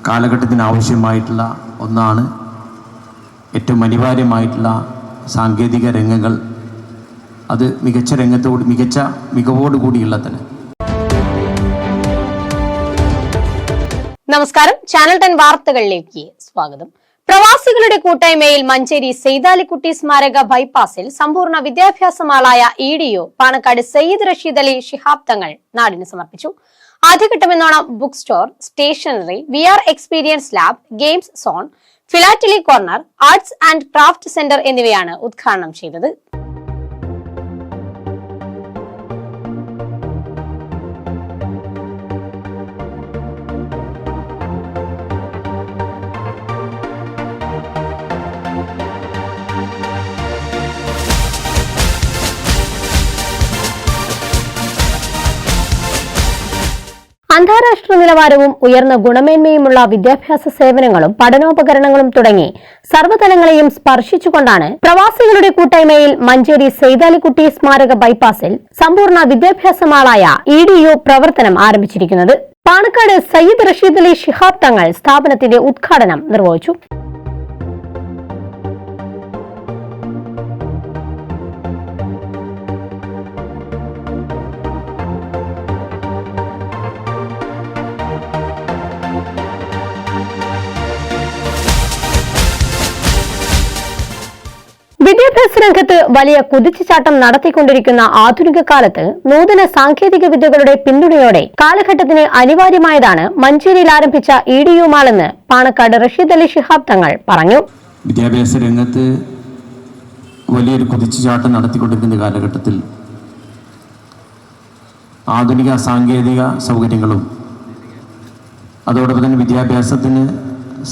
കാലഘട്ടത്തിന് ആവശ്യമായിട്ടുള്ള ഒന്നാണ്. ഏറ്റവും അനിവാര്യമായിട്ടുള്ള സാങ്കേതിക രംഗങ്ങൾ അത് മികച്ച മികവോടുകൂടിയുള്ള തന്നെ. നമസ്കാരം, ചാനൽ 10 വാർത്തകളിലേക്ക് സ്വാഗതം. പ്രവാസികളുടെ കൂട്ടായ്മയിൽ മഞ്ചേരി സെയ്താലിക്കുട്ടി സ്മാരക ബൈപ്പാസിൽ സമ്പൂർണ്ണ വിദ്യാഭ്യാസമാളായ EDU പാണക്കാട് സയ്യിദ് റഷീദ് അലി ശിഹാബ് തങ്ങൾ നാടിന് സമർപ്പിച്ചു. ആദ്യഘട്ടമെന്നോണം book store, stationery, VR experience lab, games zone, philately corner, arts and craft centre എന്നിവയാണ് ഉദ്ഘാടനം ചെയ്തത്. അന്താരാഷ്ട്ര നിലവാരവും ഉയർന്ന ഗുണമേന്മയുമുള്ള വിദ്യാഭ്യാസ സേവനങ്ങളും പഠനോപകരണങ്ങളും തുടങ്ങി സർവ്വതലങ്ങളെയും സ്പർശിച്ചുകൊണ്ടാണ് പ്രവാസികളുടെ കൂട്ടായ്മയിൽ മഞ്ചേരി സെയ്താലിക്കുട്ടി സ്മാരക ബൈപ്പാസിൽ സമ്പൂർണ്ണ വിദ്യാഭ്യാസമാളായ EDU പ്രവർത്തനം ആരംഭിച്ചിരിക്കുന്നത്. പാണക്കാട് സയ്യിദ് റഷീദ് അലി ശിഹാബ് തങ്ങൾ സ്ഥാപനത്തിന്റെ ഉദ്ഘാടനം നിർവഹിച്ചു. വിദ്യാഭ്യാസ രംഗത്ത് വലിയ കുതിച്ചുചാട്ടം നടത്തിക്കൊണ്ടിരിക്കുന്ന ആധുനിക കാലത്ത് നൂതന സാങ്കേതിക വിദ്യകളുടെ പിന്തുണയോടെ കാലഘട്ടത്തിന് അനിവാര്യമായതാണ് മഞ്ചേരിയിൽ ആരംഭിച്ച EDU മാളെന്ന് പാണക്കാട് റഷീദ് അലി ശിഹാബ് തങ്ങൾ പറഞ്ഞു. വിദ്യാഭ്യാസ രംഗത്ത് വലിയൊരു കുതിച്ചുചാട്ടം നടത്തിക്കൊണ്ടിരിക്കുന്ന കാലഘട്ടത്തിൽ ആധുനിക സാങ്കേതിക സൗകര്യങ്ങളും അതോടൊപ്പം തന്നെ വിദ്യാഭ്യാസത്തിന്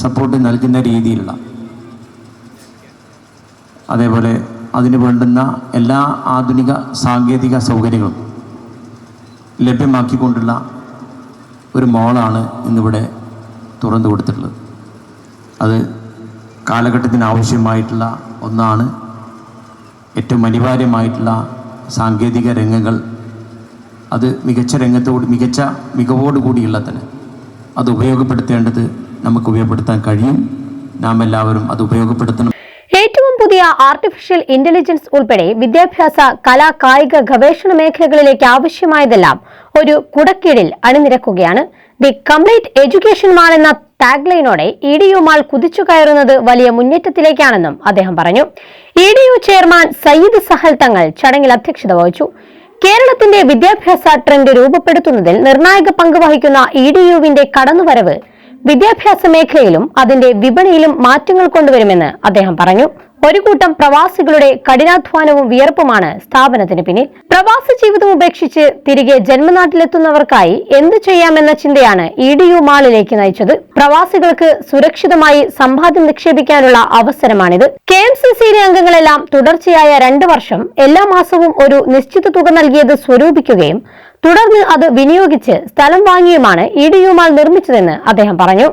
സപ്പോർട്ട് നൽകുന്ന രീതിയിലുള്ള അതേപോലെ അതിന് വേണ്ടുന്ന എല്ലാ ആധുനിക സാങ്കേതിക സൗകര്യങ്ങളും ലഭ്യമാക്കിക്കൊണ്ടുള്ള ഒരു മോളാണ് ഇന്നിവിടെ തുറന്നു കൊടുത്തിട്ടുള്ളത്. അത് കാലഘട്ടത്തിന് ആവശ്യമായിട്ടുള്ള ഒന്നാണ്. ഏറ്റവും അനിവാര്യമായിട്ടുള്ള സാങ്കേതിക രംഗങ്ങൾ അത് മികച്ച മികവോടുകൂടിയുള്ള തന്നെ അത് ഉപയോഗപ്പെടുത്തേണ്ടത് നമുക്ക് ഉപയോഗപ്പെടുത്താൻ കഴിയും. നാം എല്ലാവരും അത് ഉപയോഗപ്പെടുത്തണം. ഏറ്റവും പുതിയ ആർട്ടിഫിഷ്യൽ ഇന്റലിജൻസ് ഉൾപ്പെടെ വിദ്യാഭ്യാസ, കലാ, കായിക, ഗവേഷണ മേഖലകളിലേക്ക് ആവശ്യമായതെല്ലാം ഒരു കുടക്കീഴിൽ അണിനിരക്കുകയാണ്. ദി കംപ്ലീറ്റ് എഡ്യൂക്കേഷൻ മാൾ എന്ന ടാഗ്ലൈനോടെ EDU മാൾ കുതിച്ചു കയറുന്നത് വലിയ മുന്നേറ്റത്തിലേക്കാണെന്നും അദ്ദേഹം പറഞ്ഞു. EDU ചെയർമാൻ സയ്യിദ് സഹൽ തങ്ങൾ ചടങ്ങിൽ അധ്യക്ഷത വഹിച്ചു. കേരളത്തിന്റെ വിദ്യാഭ്യാസ ട്രെൻഡ് രൂപപ്പെടുത്തുന്നതിൽ നിർണായക പങ്ക് വഹിക്കുന്ന EDUവിന്റെ കടന്നുവരവ് വിദ്യാഭ്യാസ മേഖലയിലും അതിന്റെ വിപണിയിലും മാറ്റങ്ങൾ കൊണ്ടുവരുമെന്ന് അദ്ദേഹം പറഞ്ഞു. ഒരു കൂട്ടം പ്രവാസികളുടെ കഠിനാധ്വാനവും വിയർപ്പുമാണ് സ്ഥാപനത്തിന് പിന്നിൽ. പ്രവാസി ജീവിതം ഉപേക്ഷിച്ച് തിരികെ ജന്മനാട്ടിലെത്തുന്നവർക്കായി എന്തു ചെയ്യാമെന്ന ചിന്തയാണ് EDU മാളിലേക്ക് നയിച്ചത്. പ്രവാസികൾക്ക് സുരക്ഷിതമായി സമ്പാദ്യം നിക്ഷേപിക്കാനുള്ള അവസരമാണിത്. KMCCയിലെ അംഗങ്ങളെല്ലാം തുടർച്ചയായ 2 വർഷം എല്ലാ മാസവും ഒരു നിശ്ചിത തുക നൽകിയത് സ്വരൂപിക്കുകയും തുടർന്ന് അത് വിനിയോഗിച്ച് സ്ഥലം വാങ്ങിയുമാണ് EDU മാൾ നിർമ്മിച്ചതെന്ന് അദ്ദേഹം പറഞ്ഞു.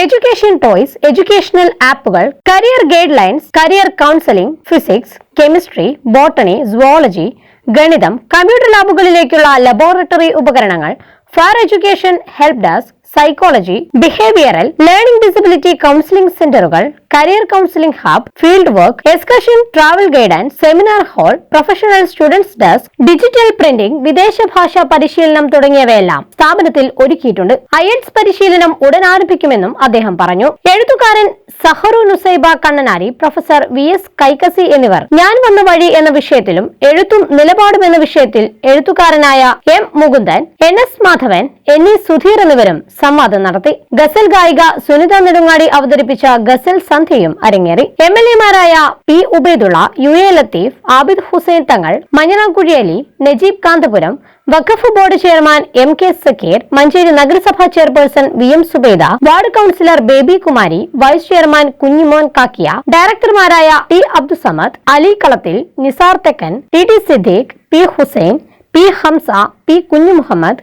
എഡ്യൂക്കേഷൻ ടോയ്സ്, എഡ്യൂക്കേഷണൽ ആപ്പുകൾ, career guidelines, career counselling, physics, chemistry, botany, zoology, ഗണിതം, കമ്പ്യൂട്ടർ ലാബുകളിലേക്കുള്ള ലബോറട്ടറി ഉപകരണങ്ങൾ, fire education help desk, psychology, behavioural, learning disability counselling സെന്ററുകൾ, career counselling hub, field work, excursion, travel guidance, seminar hall, professional students desk, digital printing, വിദേശ ഭാഷാ പരിശീലനം തുടങ്ങിയവയെല്ലാം സ്ഥാപനത്തിൽ ഒരുക്കിയിട്ടുണ്ട്. IELTS പരിശീലനം ഉടൻ ആരംഭിക്കുമെന്നും അദ്ദേഹം പറഞ്ഞു. എഴുത്തുകാരൻ സഹറു നുസൈബ കണ്ണനാരി, പ്രൊഫസർ VS കൈക്കസി എന്നിവർ ഞാൻ വന്ന വഴി എന്ന വിഷയത്തിലും എഴുത്തും നിലപാടും എന്ന വിഷയത്തിൽ എഴുത്തുകാരനായ M Mukundan, NS Madhavan, NE Sudheer എന്നിവരും സംവാദം നടത്തി. ഗസൽ ഗായിക സുനിത നെടുങ്ങാടി അവതരിപ്പിച്ച ഗസൽ സന്ധ്യയും അരങ്ങേറി. MLA മാരായ P ഉബൈദുള്ള, UA ലത്തീഫ്, ആബിദ് ഹുസൈൻ തങ്ങൾ, മഞ്ഞനാംകുഴി Ali, Najeeb Kanthapuram, Waqf board chairman MK Zakir, Manjeri നഗരസഭാ chairperson VM Zubaida, ward councillor Baby Kumari, vice chairman Kunjimon Kakkiya, ഡയറക്ടർമാരായ T അബ്ദുസമദ്, അലി കളത്തിൽ, നിസാർ തെക്കൻ, TT Siddique, P Hussain, P Hamza, P കുഞ്ഞു മുഹമ്മദ്,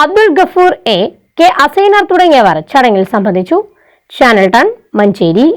അബ്ദുൽ ഗഫൂർ A, K അസൈനാർ തുടങ്ങിയവർ ചടങ്ങിൽ സംബന്ധിച്ചു. ചാനൽ 10 മഞ്ചേരി.